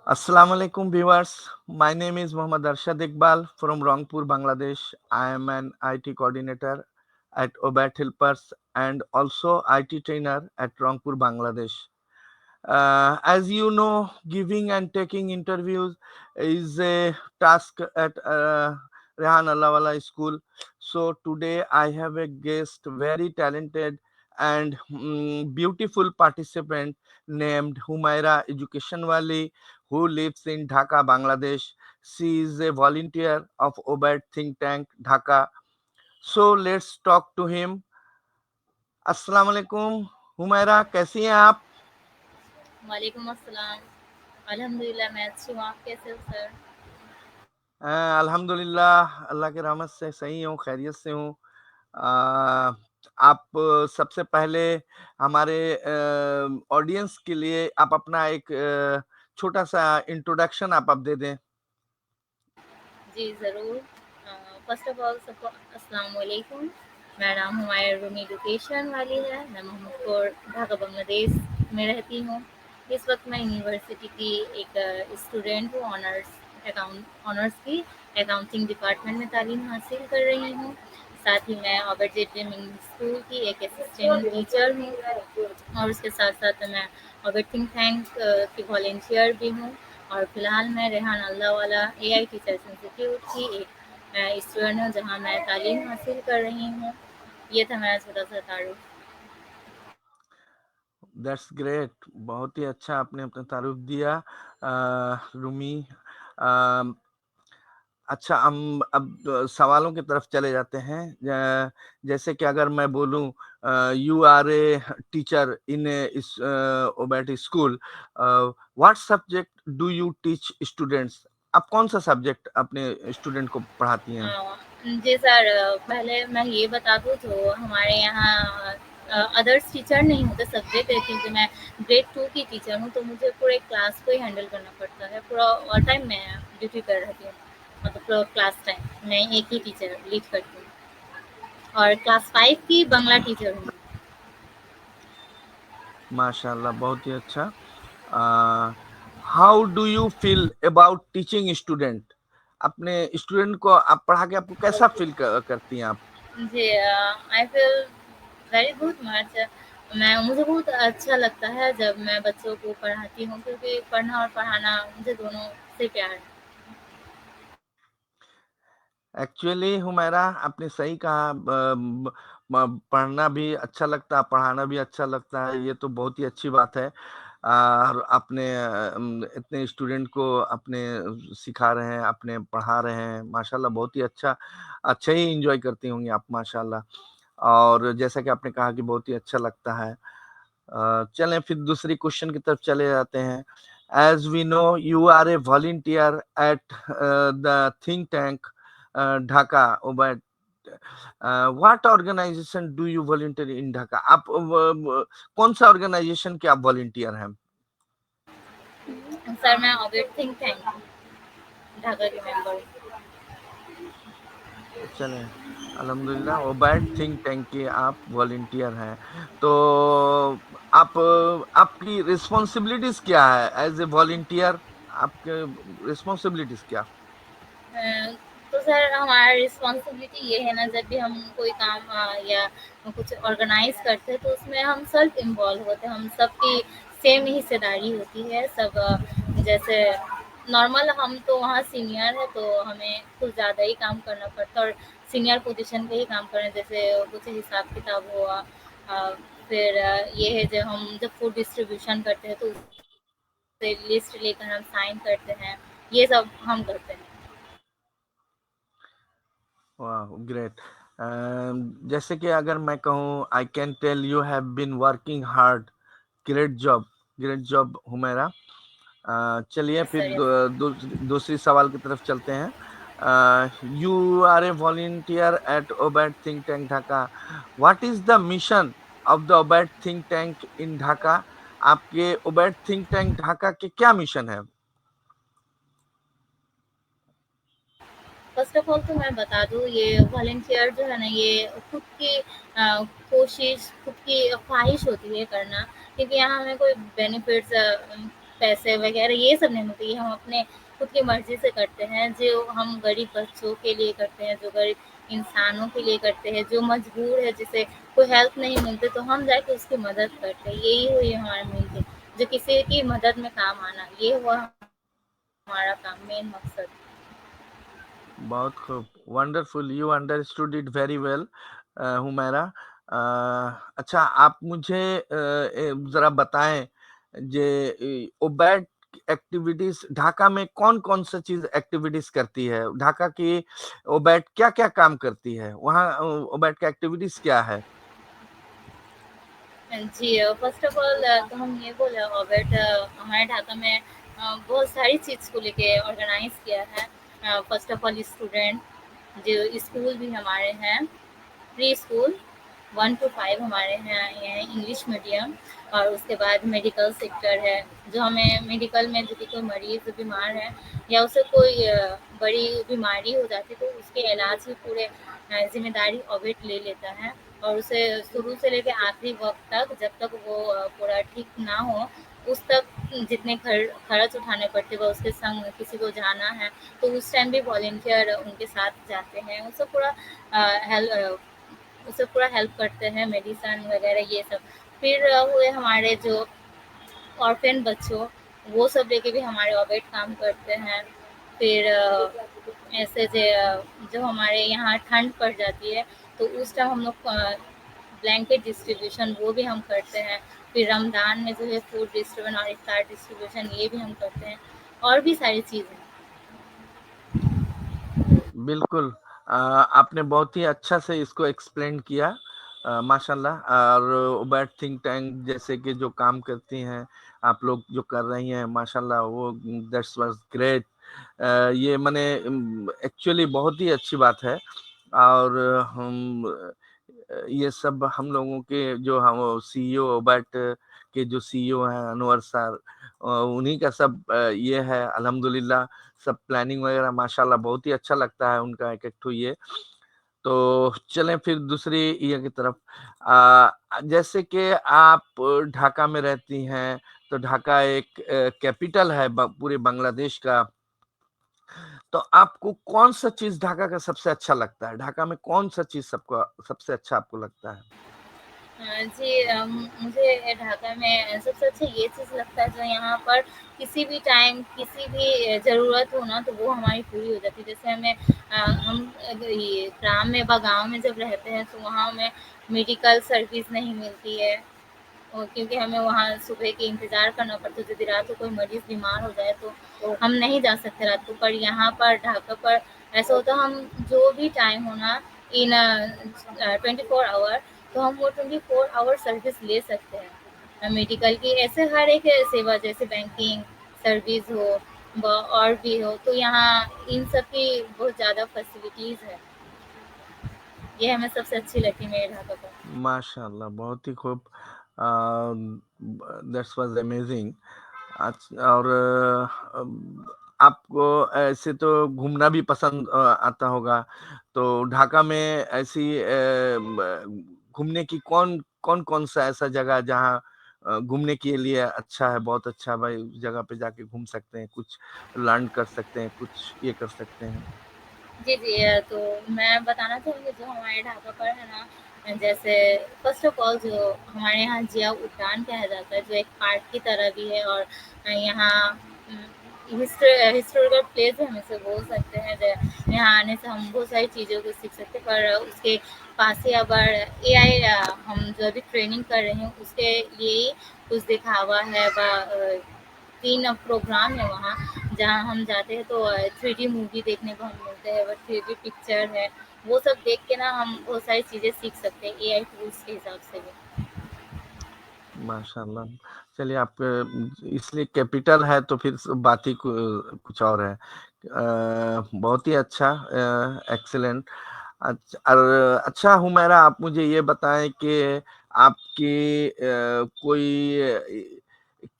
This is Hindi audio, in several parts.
Assalamu alaikum viewers. My name is Muhammad Arshad Iqbal from Rangpur, Bangladesh. I am an IT coordinator at Obat Helpers and also IT trainer at Rangpur, Bangladesh. As you know, giving and taking interviews is a task at Rehan Allahwala School. So today I have a guest, very talented and beautiful participant named Humaira Education Wali, who lives in Dhaka, Bangladesh. She is a volunteer of Obat Think Tank, Dhaka. So let's talk to him. अस्सलाम वालेकुम हुमैरा, कैसी हैं आप? वालेकुम अस्सलाम। अल्हम्दुलिल्लाह मैं अच्छी हूँ, आप कैसे हो सर? अल्हम्दुलिल्लाह अल्लाह की रहमत से सही हूँ, खैरियत से हूँ। आप सबसे पहले हमारे ऑडियंस के लिए आप अपना एक छोटा-सा इंट्रोडक्शन आप दे दें। जी ज़रूर। फ़र्स्ट ऑफ़ ऑल सबको अस्सलाम वालेकुम। मेरा नाम हुमायूं रूमी एजुकेशन वाली है। मैं मोहम्मदपुर, ढाका, बांग्लादेश में रहती हूँ। इस वक्त मैं यूनिवर्सिटी की एक स्टूडेंट हूँ, ऑनर्स की अकाउंटिंग डिपार्टमेंट में तालीम हासिल कर रही हूँ। साथ ही मैं ऑबर्ट जेडीएम इंग्लिश स्कूल की एक असिस्टेंट टीचर हूँ और उसके साथ-साथ मैं ऑबर्ट थिंक टैंक की वॉलंटियर भी हूँ। और फिलहाल मैं रेहान अल्लाहवाला एआई टीचर्स इंस्टीट्यूट की एक स्टूडेंट हूँ, जहाँ मैं तालीम हासिल कर रही हूँ। ये था मेरा छोटा-सा तारुफ। दैट्स ग्रेट, बहुत ही अच्छा आपने अपना तारुफ दिया रूमी। अ, अच्छा, हम अब सवालों की तरफ चले जाते हैं। जैसे कि अगर मैं बोलूँ you are a teacher in Obat school, what subject do you teach students? आप कौन-सा सब्जेक्ट अपने स्टूडेंट को पढ़ाती हैं? जी सर, पहले मैं ये बता दूँ तो हमारे यहाँ अदर्स टीचर नहीं होते सब्जेक्ट है, क्योंकि मैं ग्रेड 2 की टीचर हूँ, तो मुझे पूरे क्लास को ही हैंडल करना पड़ता है। पूरा ऑल टाइम मैं ड्यूटी पर रहती हूँ, मतलब पूरा क्लास टाइम मैं एक ही टीचर लीड करती हूँ और क्लास 5 की बांग्ला टीचर हूँ। माशाल्लाह, बहुत ही अच्छा। How do you feel about teaching student? अपने स्टूडेंट को आप पढ़ा के आपको कैसा फील करती हैं आप? जी, I feel very good much. मुझे बहुत अच्छा लगता है जब मैं बच्चों को पढ़ाती हूँ, क्योंकि पढ़ना और पढ़ाना मुझे दोनों से प्यार है। एक्चुअली हुमैरा, आपने सही कहा। पढ़ना भी अच्छा लगता है, पढ़ाना भी अच्छा लगता है, ये तो बहुत ही अच्छी बात है। और अपने इतने स्टूडेंट को अपने सिखा रहे हैं, अपने पढ़ा रहे हैं, माशाल्लाह बहुत ही अच्छा। अच्छा ही एंजॉय करती होंगी आप, माशाल्लाह। और जैसा कि आपने कहा कि बहुत ही अच्छा लगता है। चलें फिर दूसरी क्वेश्चन की तरफ चले जाते हैं। As we know you are a volunteer at the think tank Dhaka Obat. What organization do you volunteer in Dhaka? आप कौन सा ऑर्गेनाइजेशन के आप वॉलंटियर हैं? सर मैं ऑबिट थिंक टैंक ढाका की मेंबर हूँ। चलें, अल्हम्दुलिल्लाह ओबैट थिंक टैंक के आप वॉलंटियर हैं। तो आप आपकी रिस्पॉन्सिबिलिटीज क्या है एज ए वॉलंटियर? आपके रिस्पॉन्सिबिलिटीज क्या? अ, तो सर हमारा रिस्पॉन्सिबिलिटी ये है ना, जब भी हम कोई काम या कुछ ऑर्गेनाइज करते हैं तो उसमें हम सेल्फ इन्वॉल्व होते हैं। हम सबकी सेम हिस्सेदारी होती है। सब जैसे नॉर्मल हम तो वहाँ सीनियर है, तो हमें कुछ ज़्यादा ही काम करना पड़ता है और सीनियर पोजीशन पे ही काम करें, जैसे कुछ हिसाब किताब हुआ। अ, फिर ये है जब हम जब फूड डिस्ट्रीब्यूशन करते हैं तो उससे लिस्ट लेकर हम साइन करते हैं, ये सब हम करते हैं। वाह, ग्रेट। जैसे कि अगर मैं कहूँ, I can tell you have been working hard. Great job, great job Humaira. चलिए यस फिर सर, यस। दूसरी सवाल की तरफ चलते हैं। You are a volunteer at Obat think tank Dhaka. What is the mission of the Obat think tank in Dhaka? आपके ओबैट थिंक टैंक ढाका के क्या मिशन है? फर्स्ट ऑफ ऑल तो मैं बता दूँ, ये वॉलंटियर जो है ना, ये खुद की कोशिश, खुद की ख्वाहिश होती है करना, क्योंकि यहाँ हमें कोई बेनिफिट्स पैसे वगैरह ये सब नहीं मिलते, ये हम अपने खुद की मर्ज़ी से करते हैं, जो हम गरीब बच्चों के लिए करते हैं, जो गरीब इंसानों के लिए करते हैं, जो मजबूर है, जिसे कोई हेल्प नहीं मिलती, तो हम जाके उसकी मदद करते हैं। यही हुई हमारा मेन थिंग, जो किसी की मदद में काम आना, ये हुआ हमारा काम, मेन मकसद। बहुत खूब, wonderful, you understood it very well Humaira. अच्छा, आप मुझे जरा बताएं, जे ओबैट एक्टिविटीज ढाका में कौन कौन सा चीज एक्टिविटीज करती है, ढाका की ओबैट क्या क्या काम करती है, वहाँ ओबैट का एक्टिविटीज क्या है? जी, फर्स्ट ऑफ ऑल तो हम ये बोले ऑर्बिट हमारे ढाका में बहुत सारी चीज़ को लेके ऑर्गेनाइज किया है। फर्स्ट ऑफ ऑल स्टूडेंट, जो स्कूल भी हमारे हैं, प्री स्कूल 1 टू 5 हमारे यहाँ ये हैं इंग्लिश मीडियम। और उसके बाद मेडिकल सेक्टर है, जो हमें मेडिकल में यदि कोई मरीज़ बीमार है या उसे कोई बड़ी बीमारी हो जाती है, तो उसके इलाज की पूरे ज़िम्मेदारी ऑडिट ले लेता है। और उसे शुरू से लेके आखिरी वक़्त तक, जब तक वो पूरा ठीक ना हो, उस तक जितने खर्च उठाने पड़ते हैं, वह उसके संग किसी को जाना है, तो उस टाइम भी वॉलंटियर उनके साथ जाते हैं। उसे पूरा हेल्प उसे पूरा हेल्प करते हैं, मेडिसन वगैरह ये सब। फिर हुए हमारे जो ऑर्फन बच्चों, वो सब लेके भी हमारे ऑबिट काम करते हैं। फिर ऐसे जो हमारे यहाँ ठंड पड़ जाती है, तो उस टाइम हम लोग ब्लैंकेट डिस्ट्रीब्यूशन वो भी हम करते हैं। फिर रमज़ान में जो है फूड डिस्ट्रीब्यूशन और इफ्तार डिस्ट्रीब्यूशन ये भी हम करते हैं, और भी सारी चीज़ें। बिल्कुल, आपने बहुत ही अच्छा से इसको एक्सप्लेन किया, माशाल्लाह। और ओबैट थिंक टैंक जैसे कि जो काम करती हैं, आप लोग जो कर रही हैं, माशाल्लाह, वो दैट्स वाज ग्रेट। ये माने एक्चुअली बहुत ही अच्छी बात है। और हम ये सब हम लोगों के जो हम सीईओ ओबैट के जो सीईओ हैं अनवर सर, उन्हीं का सब ये है, अल्हम्दुलिल्लाह। सब प्लानिंग वगैरह माशाल्लाह बहुत ही अच्छा लगता है उनका एक एक ठो ये। तो चलें फिर दूसरी ये की तरफ। जैसे कि आप ढाका में रहती हैं, तो ढाका एक कैपिटल है पूरे बांग्लादेश का। तो आपको कौन सा चीज ढाका का सबसे अच्छा लगता है, ढाका में कौन सा चीज सबको सबसे अच्छा आपको लगता है? जी, मुझे ढाका में सबसे अच्छा ये चीज़ लगता है, जो यहाँ पर किसी भी टाइम किसी भी ज़रूरत हो ना, तो वो हमारी पूरी हो जाती है। जैसे हम ये ग्राम में गाँव में जब रहते हैं, तो वहाँ हमें मेडिकल सर्विस नहीं मिलती है। क्योंकि हमें वहाँ सुबह के इंतज़ार करना पड़ता है, यदि रात को कोई मरीज़ बीमार हो जाए, तो हम नहीं जा सकते रात को। पर यहाँ पर ढाका पर ऐसा होता है, हम जो भी टाइम हो ना, इन 24 आवर, तो हम वो 24 आवर सर्विस ले सकते हैं। मेडिकल की ऐसे हर एक सेवा, जैसे बैंकिंग सर्विस हो और भी हो, तो यहाँ इन सब की बहुत ज़्यादा फैसिलिटीज़ है। ये हमें सबसे अच्छी लगती है मेरे ढाका पर। माशाल्लाह, बहुत ही खूब, दैट्स वाज अमेजिंग। और आपको ऐसे तो घूमना भी पसंद आता होगा, तो ढाका में ऐसी घूमने की कौन कौन कौन सा ऐसा जगह जहाँ घूमने के लिए अच्छा है, बहुत अच्छा भाई, जगह पे जाके घूम सकते हैं, कुछ लर्न कर सकते हैं, कुछ ये कर सकते हैं? जी, जी। तो मैं बताना चाहूँगी, जो हमारे ढाबा पर है ना, जैसे फ़र्स्ट ऑफ़ ऑल जो हमारे यहाँ जिया उद्यान कहा जाता है, जो एक पार्क की तरह भी है। और यहाँ हिस्टोरिकल प्लेस भी हम इसे बोल सकते हैं। यहाँ आने से हम बहुत सारी चीज़ों को सीख सकते हैं, पर उसके पास ही अगर एआई, हम जो अभी ट्रेनिंग कर रहे हैं, उसके लिए ही कुछ दिखावा है। 3 प्रोग्राम है वहाँ, जहाँ हम जाते हैं, तो 3D मूवी देखने को हम मिलते हैं, और 3D पिक्चर है। वो सब देख के ना हम बहुत सारी चीज़ें सीख सकते हैं एआई टूल्स के हिसाब से भी। माशाल्लाह। चलिए, आप इसलिए कैपिटल है तो फिर बात ही कुछ और है। बहुत ही अच्छा, एक्सीलेंट। अच्छा हुमैरा, आप मुझे ये बताएं कि आपकी कोई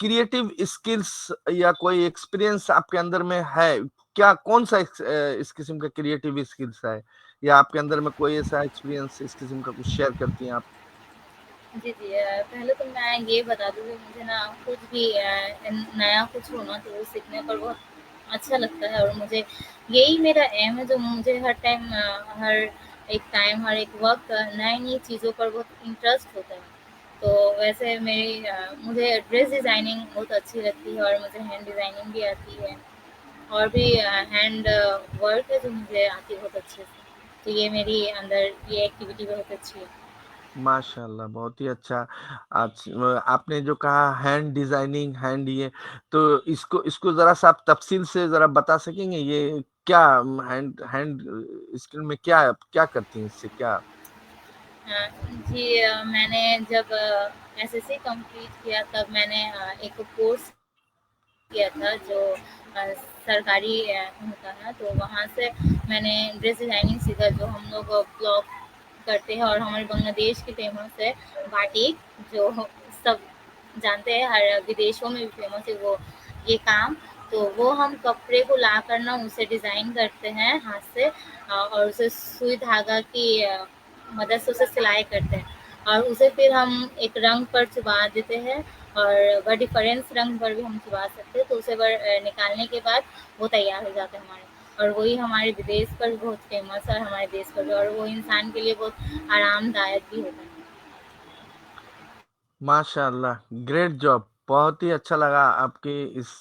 क्रिएटिव स्किल्स या कोई एक्सपीरियंस आपके अंदर में है क्या? कौन सा इस किस्म का क्रिएटिव स्किल्स है, या आपके अंदर में कोई ऐसा एक्सपीरियंस इस किस्म का कुछ शेयर करती हैं आप? जी, जी। पहले तो मैं ये बता दूँ कि मुझे ना कुछ भी नया कुछ हो ना तो वो सीखने पर बहुत अच्छा लगता है और मुझे यही मेरा एम है जो मुझे हर टाइम हर एक वक़्त नई-नई चीज़ों पर बहुत इंटरेस्ट होता है। तो वैसे मुझे ड्रेस डिज़ाइनिंग बहुत अच्छी लगती है और मुझे हैंड डिज़ाइनिंग भी आती है और भी हैंड वर्क है जो मुझे आती है बहुत अच्छे से। तो ये मेरी अंदर ये एक्टिविटी बहुत अच्छी है। माशाल्लाह, बहुत ही अच्छा। आपने जो कहा हैंड डिजाइनिंग, हैंड ये, तो इसको इसको जरा सा आप तफसील से जरा बता सकेंगे, ये क्या हैंड हैंड स्किल में क्या क्या करती हैं, इससे क्या? जी, मैंने जब एसएससी कंप्लीट किया तब मैंने एक कोर्स किया था जो सरकारी होता है, तो वहाँ से मैंने ड्रेस डिज़ाइनिंग सीखा जो हम लोग ब्लॉग करते हैं और हमारे बांग्लादेश की फ़ेमस है बाटिक, जो सब जानते हैं, हर विदेशों में भी फ़ेमस है वो ये काम। तो वो हम कपड़े को लाकर ना उसे डिज़ाइन करते हैं हाथ से, और उसे सुई धागा की मदद से उसे सिलाई करते हैं और उसे फिर हम एक रंग पर चुबा देते हैं और वह डिफरेंस रंग पर भी हम चुबा सकते हैं, तो उसे निकालने के बाद वो तैयार हो जाता है हमारे, और वही हमारे विदेश पर भी बहुत फेमस है और हमारे देश पर भी, और वो इंसान के लिए बहुत आरामदायक भी होता है। माशाल्लाह, ग्रेट जॉब। बहुत ही अच्छा लगा आपकी इस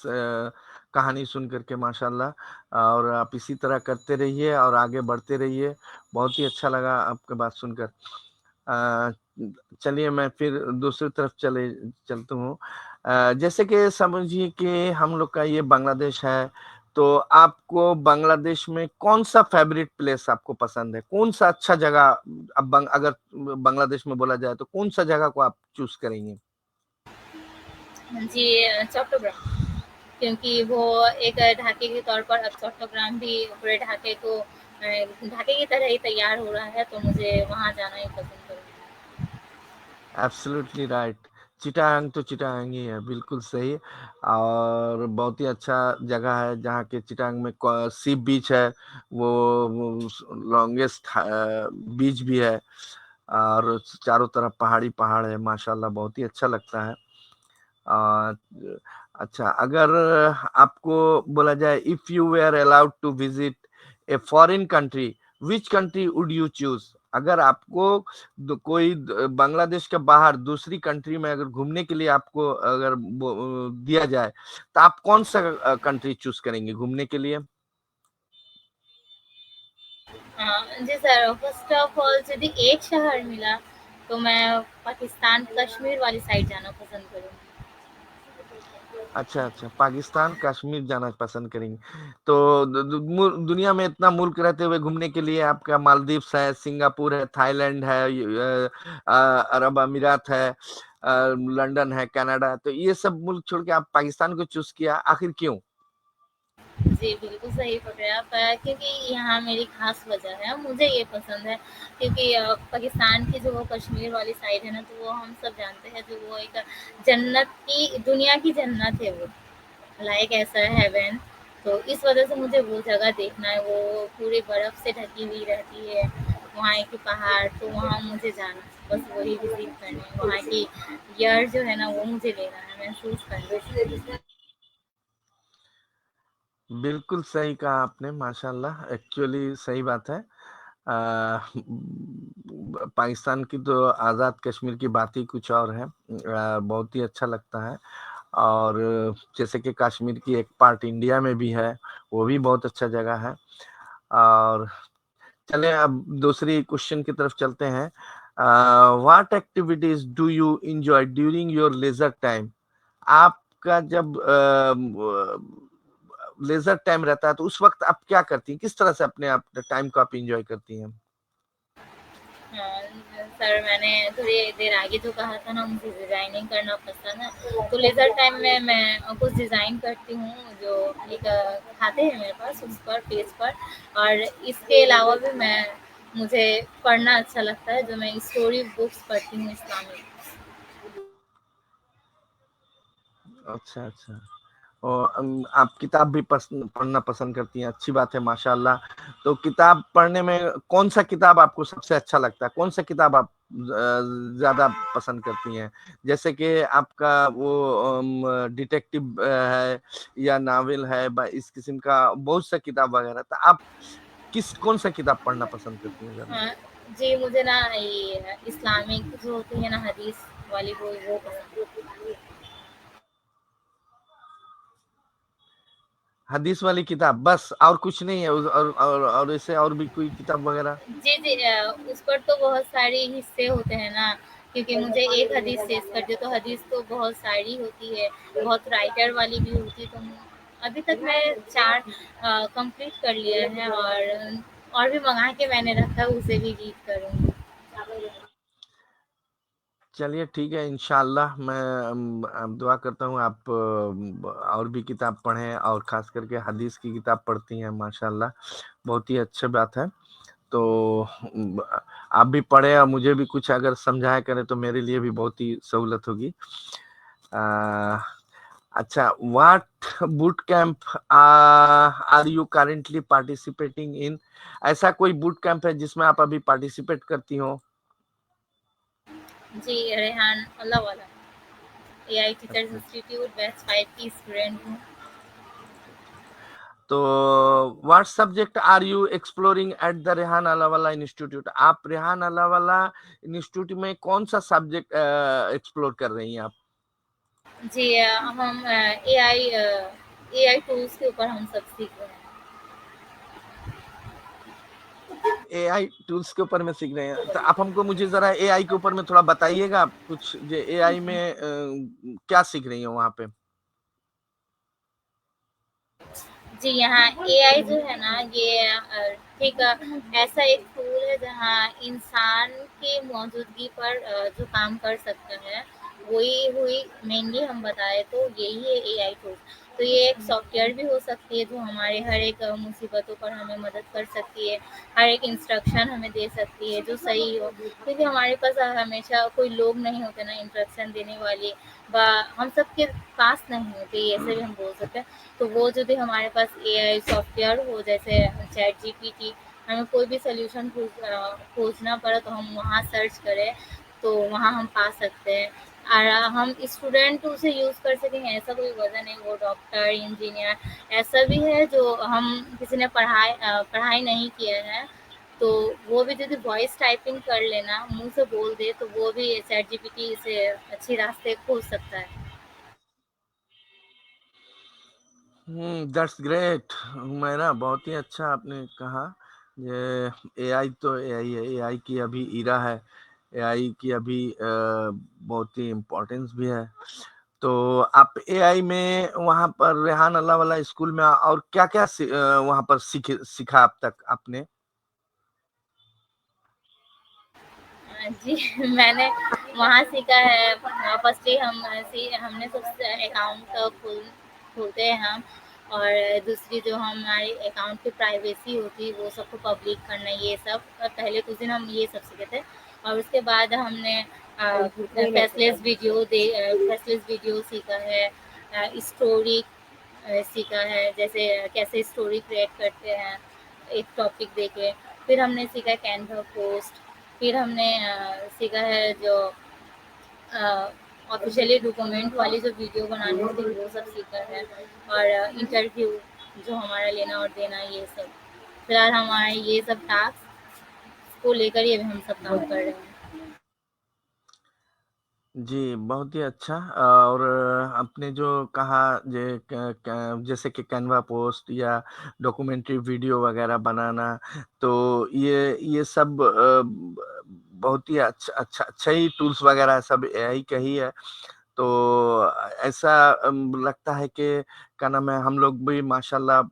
कहानी सुन करके, माशाल्लाह। और आप इसी तरह करते रहिए और आगे बढ़ते रहिए। बहुत ही अच्छा लगा आपकी बात सुनकर। अ, चलिए मैं फिर दूसरी तरफ चलता हूँ। जैसे कि समझिए कि हम लोग का ये बांग्लादेश है, तो आपको बांग्लादेश में कौन सा फेवरेट प्लेस आपको पसंद है? कौन सा अच्छा जगह, अब अगर बांग्लादेश में बोला जाए तो कौन सा जगह को आप चूज करेंगे? जी, चट्टग्राम, क्योंकि वो एक ढाके के तौर पर अब चट्टग्राम भी पूरे ढाके की तरह ही तैयार हो रहा है, तो मुझे वहाँ जाना ही पसंद करूँगी। Absolutely right. चिटांग तो चिटांग ही है, बिल्कुल सही। और बहुत ही अच्छा जगह है जहाँ के चिटांग में सी बीच है, वो लॉन्गेस्ट बीच भी है, और चारों तरफ पहाड़ी पहाड़ है, माशाल्लाह बहुत ही अच्छा लगता है। अ, अच्छा, अगर आपको बोला जाए, if you were allowed to visit a foreign country, which country would you choose? अगर आपको बांग्लादेश के बाहर दूसरी कंट्री में अगर घूमने के लिए आपको अगर दिया जाए, तो आप कौन सा कंट्री चूज करेंगे घूमने के लिए? जी सर, फर्स्ट ऑफ ऑल यदि एक शहर मिला तो मैं पाकिस्तान कश्मीर वाली साइड जाना पसंद करूँगी। अच्छा अच्छा, पाकिस्तान कश्मीर जाना पसंद करेंगे। तो दुनिया में इतना मुल्क रहते हुए घूमने के लिए आपका मालदीव्स है, सिंगापुर है, थाईलैंड है, अरब अमीरात है, लंदन है, कनाडा है, तो ये सब मुल्क छोड़ के आप पाकिस्तान को चूज किया, आखिर क्यों? जी, बिल्कुल सही पकड़े आप, क्योंकि यहाँ मेरी ख़ास वजह है, मुझे ये पसंद है क्योंकि पाकिस्तान की जो वो कश्मीर वाली साइड है ना, तो वो हम सब जानते हैं जो वो एक दुनिया की जन्नत है वो, लाइक ऐसा हेवन। तो इस वजह से मुझे वो जगह देखना है, वो पूरी बर्फ़ से ढकी हुई रहती है, वहाँ के पहाड़, तो वहाँ मुझे जाना है, बस वही विज़िट करनी है, वहाँ की एयर जो है ना वो मुझे लेना है, महसूस करना है। बिल्कुल सही कहा आपने, माशाल्लाह, एक्चुअली सही बात है। पाकिस्तान की तो आज़ाद कश्मीर की बात ही कुछ और है। बहुत ही अच्छा लगता है। और जैसे कि कश्मीर की एक पार्ट इंडिया में भी है, वो भी बहुत अच्छा जगह है। और चलें अब दूसरी क्वेश्चन की तरफ चलते हैं। What activities do you enjoy during your leisure time? आपका जब लेजर टाइम रहता है तो उस वक्त आप क्या करती हैं? किस तरह से अपने आप टाइम को आप एंजॉय करती हैं? हाँ, सर, मैंने थोड़ी देर आगे जो कहा था ना मुझे डिज़ाइनिंग करना पसंद है, तो लेज़र टाइम में मैं कुछ डिज़ाइन करती हूँ जो एक खाते हैं मेरे पास उस पर पेज पर, और इसके अलावा भी मैं मुझे पढ़ना अच्छा लगता है, जो मैं स्टोरी बुक्स पढ़ती हूँ इस्लामिक। अच्छा अच्छा। और आप किताब भी पढ़ना पसंद करती हैं, अच्छी बात है, माशाल्लाह। तो किताब पढ़ने में कौन सा किताब आपको सबसे अच्छा लगता है? कौन सा किताब आप ज्यादा पसंद करती हैं? जैसे कि आपका वो डिटेक्टिव है या नावल है, इस किस्म का बहुत सा किताब वगैरह, तो आप कौन सा किताब पढ़ना पसंद करती हैं ज्यादा? हाँ, जी मुझे ना ये इस्लामिक जो होती है ना हदीस वाली वो पसंद है। हदीस वाली किताब बस, और कुछ नहीं है? और ऐसे और भी कोई किताब वगैरह? जी, जी उस पर तो बहुत सारे हिस्से होते हैं ना, क्योंकि मुझे एक हदीस शेष कर दे तो हदीस तो बहुत सारी होती है, बहुत राइटर वाली भी होती है, तो अभी तक मैं 4 कंप्लीट कर लिए हैं और भी मँगा के मैंने रखा है, उसे भी रीड करूँगी। चलिए ठीक है, इंशाल्लाह मैं दुआ करता हूँ आप और भी किताब पढ़ें, और खास करके हदीस की किताब पढ़ती हैं, माशाल्लाह, बहुत ही अच्छी बात है। तो आप भी पढ़े और मुझे भी कुछ अगर समझाया करें तो मेरे लिए भी बहुत ही सहूलत होगी। अ, अच्छा, what boot camp are you currently participating in? ऐसा कोई बूट कैंप है जिसमें आप अभी पार्टिसिपेट करती हो? जी, रेहान अल्लाह वाला एआई टीचर्स इंस्टीट्यूट बैच 5 की स्टूडेंट हूँ। तो what subject are you exploring at the Rehan Alawala institute? आप रेहान अलावाला इंस्टीट्यूट में कौन सा सब्जेक्ट एक्सप्लोर कर रही हैं आप? जी हम एआई टूल्स के ऊपर हम सब सीख रहे हैं। एआई टूल्स के ऊपर में सीख रहे हैं, तो आप हमको मुझे जरा एआई के ऊपर में थोड़ा बताइएगा, आप कुछ जो एआई में क्या सीख रही हैं वहां पे? जी, यहाँ एआई जो है ना ये ठीक ऐसा एक टूल है जहाँ इंसान की मौजूदगी पर जो काम कर सकता है, वही हुई मेनली हम बताएँ तो यही है एआई टूल। तो ये एक सॉफ्टवेयर भी हो सकती है जो हमारे हर एक मुसीबतों पर हमें मदद कर सकती है, हर एक इंस्ट्रक्शन हमें दे सकती है जो सही हो। क्योंकि हमारे पास हमेशा कोई लोग नहीं होते ना इंस्ट्रक्शन देने वाले, व हम सबके पास नहीं होते, ऐसे भी हम बोल सकते हैं। तो वो यदि हमारे पास एआई सॉफ्टवेयर हो जैसे चैट जीपीटी, हमें कोई भी सॉल्यूशन खोजना पड़ा तो हम वहाँ सर्च करें, तो वहाँ हम पा सकते हैं। और हम स्टूडेंट उसे यूज़ कर सकेंगे ऐसा कोई वजह नहीं, वो डॉक्टर इंजीनियर ऐसा भी है जो हम किसी ने पढ़ाई नहीं किया है, तो वो भी यदि वॉइस टाइपिंग कर लेना मुंह से बोल दे तो वो भी चैट जीपीटी से अच्छी रास्ते खोज सकता है। That's great. मेरा बहुत ही अच्छा आपने कहा। ये एआई तो एआई है, एआई की अभी इरा है, एआई की अभी बहुत ही इम्पोर्टेंस भी है। तो आप एआई में वहां पर रेहान अल्लाह वाला स्कूल में और क्या क्या वहां पर सीखा अब तक आपने? जी मैंने वहाँ सीखा है। फर्स्टली हमने सबसे अकाउंट खोलते हैं हम, और दूसरी जो हमारी अकाउंट की प्राइवेसी होती है वो सबको पब्लिक करना, ये सब पहले कुछ दिन हम ये सब सीखे थे। और उसके बाद हमने फेसलेस वीडियो सीखा है, स्टोरी सीखा है, जैसे कैसे स्टोरी क्रिएट करते हैं एक टॉपिक देके। फिर हमने सीखा कैनवा पोस्ट, फिर हमने सीखा है जो ऑफ़िशियली डॉक्यूमेंट वाली जो वीडियो बनानी होती है वो सब सीखा है, और इंटरव्यू जो हमारा लेना और देना ये सब। फिलहाल हमारे ये सब टास्क को लेकर ही अभी हम सब काम कर रहे हैं। जी, बहुत ही अच्छा। और आपने जो कहा जैसे कि कैनवा पोस्ट या डॉक्यूमेंट्री वीडियो वगैरह बनाना, तो ये सब बहुत ही अच्छा ही टूल्स वगैरह सब एआई का ही है। तो ऐसा लगता है कि क्या नाम है, हम लोग भी माशाल्लाह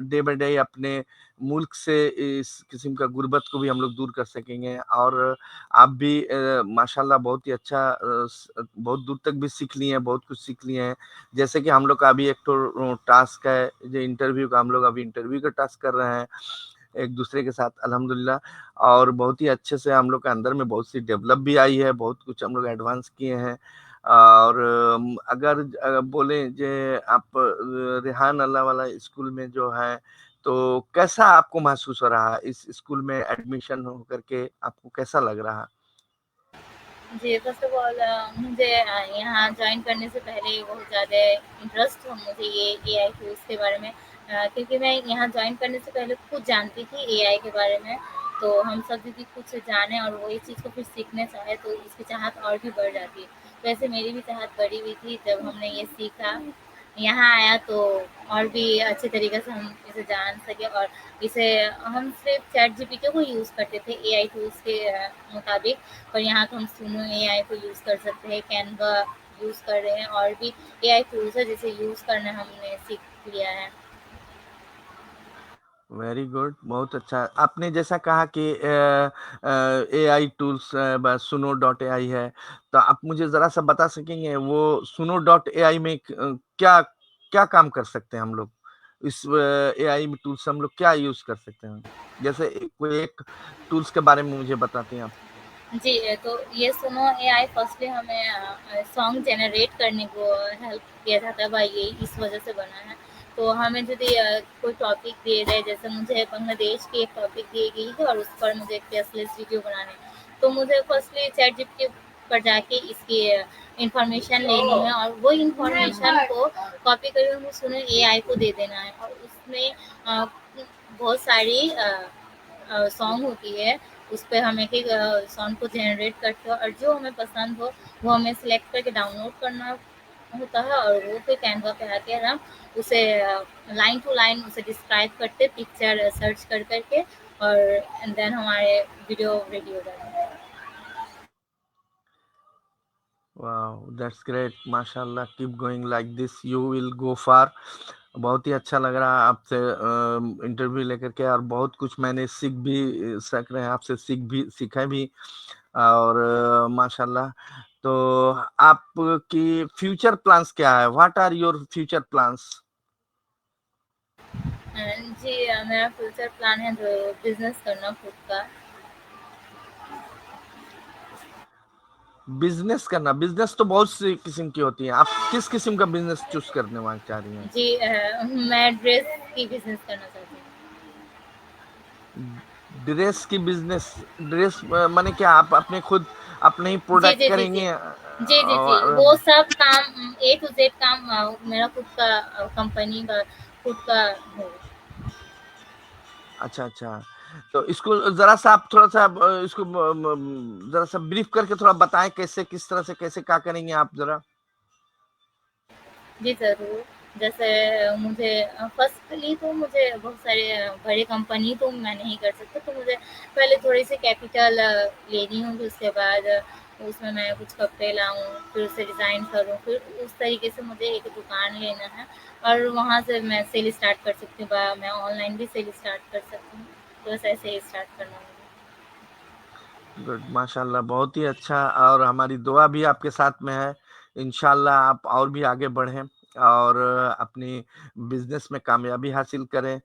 डे बाय डे अपने मुल्क से इस किस्म का गुर्बत को भी हम लोग दूर कर सकेंगे। और आप भी माशाल्लाह बहुत ही अच्छा बहुत दूर तक भी सीख लिए हैं, बहुत कुछ सीख लिए हैं। जैसे कि हम लोग का अभी एक तो टास्क है जो इंटरव्यू का, हम लोग अभी इंटरव्यू का टास्क कर रहे हैं एक दूसरे के साथ अल्हम्दुलिल्लाह। और बहुत ही अच्छे से हम लोग के अंदर में बहुत सी डेवलप भी आई है, बहुत कुछ हम लोग एडवांस किए हैं। और अगर बोले जे आप रेहान अल्लाह वाला स्कूल में जो है, तो कैसा आपको महसूस हो रहा है इस स्कूल में एडमिशन हो करके? आपको कैसा लग रहा? जी, फ़र्स्ट ऑफ़ ऑल मुझे यहाँ जॉइन करने से पहले बहुत ज़्यादा इंटरेस्ट था मुझे ये एआई टूल्स के बारे में, क्योंकि मैं यहाँ जॉइन करने से पहले खुद जानती थी एआई के बारे में। तो हम सब यदि कुछ जानें और वो इस चीज़ को फिर सीखना चाहें तो उसकी चाहत और भी बढ़ जाती है। वैसे मेरी भी चाहत बढ़ी हुई थी जब हमने ये सीखा, यहाँ आया तो और भी अच्छे तरीके से हम इसे जान सके। और इसे हम सिर्फ़ चैटजीपीटी को यूज़ करते थे एआई टूल्स के मुताबिक, पर यहाँ तो हम सुनो एआई को यूज़ कर सकते हैं, कैनवा यूज़ कर रहे हैं, और भी एआई टूल्स है जिसे यूज़ करना हमने सीख लिया है। वेरी गुड, बहुत अच्छा। आपने जैसा कहा कि एआई टूल्स सुनो डॉट एआई है, तो आप मुझे ज़रा सा बता सकेंगे वो सुनो डॉट एआई में क्या क्या काम कर सकते हैं हम लोग? इस एआई में टूल्स से हम लोग क्या यूज़ कर सकते हैं? जैसे कोई एक टूल्स के बारे में मुझे बताती हैं आप? जी, तो ये सुनो एआई फर्स्टली हमें सॉन्ग जनरेट करने को हेल्प किया जाता है भाई, ये इस वजह से बना है। तो हमें यदि कोई टॉपिक दिए जाए, जैसे मुझे बांग्लादेश की एक टॉपिक दी गई है और उस पर मुझे एक फेसलेस वीडियो बनाने हैं, तो मुझे फर्स्टली चैट जीपीटी पर जाके इसकी इंफॉर्मेशन लेनी है और वो इंफॉर्मेशन को कॉपी करके वो सुनो एआई को दे देना है। और उसमें बहुत सारी सॉन्ग होती है, उस पे हम एक-एक सॉन्ग को जनरेट करते हैं और जो हमें पसंद हो वो हमें सिलेक्ट करके डाउनलोड करना होता है, और वो फिर कैनवा पे आके हम उसे लाइन टू लाइन उसे डिस्क्राइब करते, पिक्चर सर्च कर के, और एंड देन हमारे वीडियो रेडी हो जाता है। वाओ! दैट्स ग्रेट, माशाल्लाह, keep going like this, you will go far. बहुत ही अच्छा लग रहा है आपसे इंटरव्यू लेकर के, और बहुत कुछ मैंने सीख भी सक रहे हैं आपसे, सीखा भी। और माशाल्लाह। तो आपकी फ्यूचर प्लान्स क्या है? What are your future plans? जी, मेरा फ्यूचर प्लान है जो बिजनेस करना खुद का। बिजनेस करना। बिजनेस तो बहुत सी किस्म की होती है, आप किस किस्म का बिजनेस चूज करने वाला चाह रही हैं? जी, मैं ड्रेस की बिजनेस करना चाहती हूँ। ड्रेस की बिजनेस? ड्रेस माने क्या, आप अपने खुद अपने ही जी, प्रोडक्ट जी, जी, जी। करेंगे? जी, जी, जी। और वो सब काम ए टू ज़ेड काम मेरा खुद का कंपनी का खुद का होगा। अच्छा, अच्छा। तो इसको ज़रा-सा आप थोड़ा-सा इसको ज़रा-सा ब्रीफ करके थोड़ा बताएँ, कैसे, किस तरह से, कैसे क्या करेंगे आप ज़रा? जी, ज़रूर। जैसे मुझे फर्स्टली तो मुझे बहुत सारे बड़े कंपनी तो मैं नहीं कर सकती, तो मुझे पहले थोड़ी-सी कैपिटल लेनी होगी, उसके बाद उसमें मैं कुछ कपड़े लाऊँ, फिर उसे डिज़ाइन करूँ, फिर उस तरीके से मुझे एक दुकान लेना है, और वहाँ से मैं सेल स्टार्ट कर सकती हूँ, मैं ऑनलाइन भी सेल स्टार्ट कर सकती हूँ। तो बस ऐसे ही स्टार्ट करना है मुझे। गुड, माशाल्लाह, बहुत ही अच्छा, और हमारी दुआ भी आपके साथ में है। इंशाल्लाह आप और भी आगे बढ़ें और अपनी बिज़नेस में कामयाबी हासिल करें,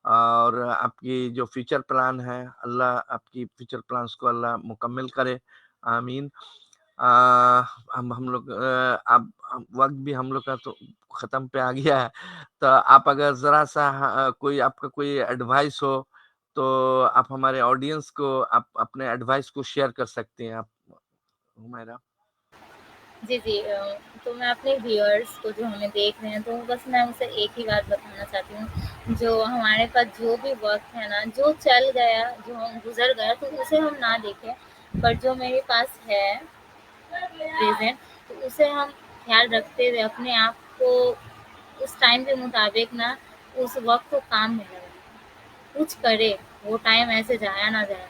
और आपकी जो फ्यूचर प्लान है, अल्लाह आपकी फ्यूचर प्लान्स को अल्लाह मुकम्मल करे। आमीन। अ, हम लोग अब वक़्त भी हम लोग का तो ख़त्म पे आ गया है। तो आप अगर ज़रा-सा कोई आपका कोई एडवाइस हो, तो आप हमारे ऑडियंस को आप अपने एडवाइस को शेयर कर सकती हैं आप, हुमैरा। जी, जी। तो मैं अपने व्यूअर्स को जो हमें देख रहे हैं, तो बस मैं उनसे एक ही बात बताना चाहती हूँ, जो हमारे पास जो भी वक़्त है ना, जो चल गया, जो हम गुज़र गया, तो उसे हम ना देखें, पर जो मेरे पास है प्रेज़ेंट, तो उसे हम ख़्याल रखते हुए अपने आप को उस टाइम के मुताबिक ना उस वक़्त को काम में लगाएँ, कुछ करे, वो टाइम ऐसे जाया ना जाए।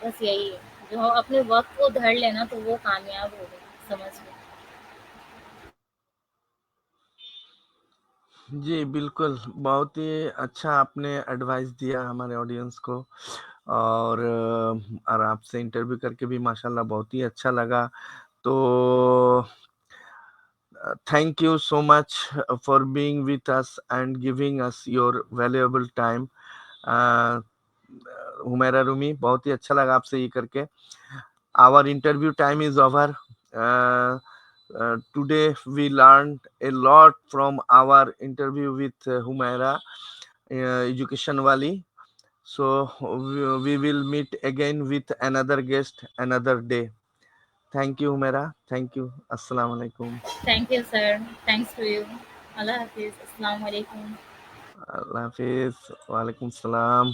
बस यही है, जो अपने वक़्त को धर ले ना, तो वो कामयाब होगा, समझ लो। जी, बिल्कुल, बहुत ही अच्छा आपने एडवाइस दिया हमारे ऑडियंस को, और आपसे इंटरव्यू करके भी माशाल्लाह बहुत ही अच्छा लगा। तो thank you so much for being with us and giving us your valuable time. uh, Humaira Rumi, बहुत ही अच्छा लगा आपसे ये करके। Our interview time is over. Uh, Today we learned a lot from our interview with Humaira, Education Wali. So we will meet again with another guest another day. Thank you Humaira, thank you. अस्सलाम वालेकुम। Thank you sir, thanks to you. अल्लाह हाफिज़, अस्सलाम वालेकुम। अल्लाह हाफिज, वालेकुम सलाम।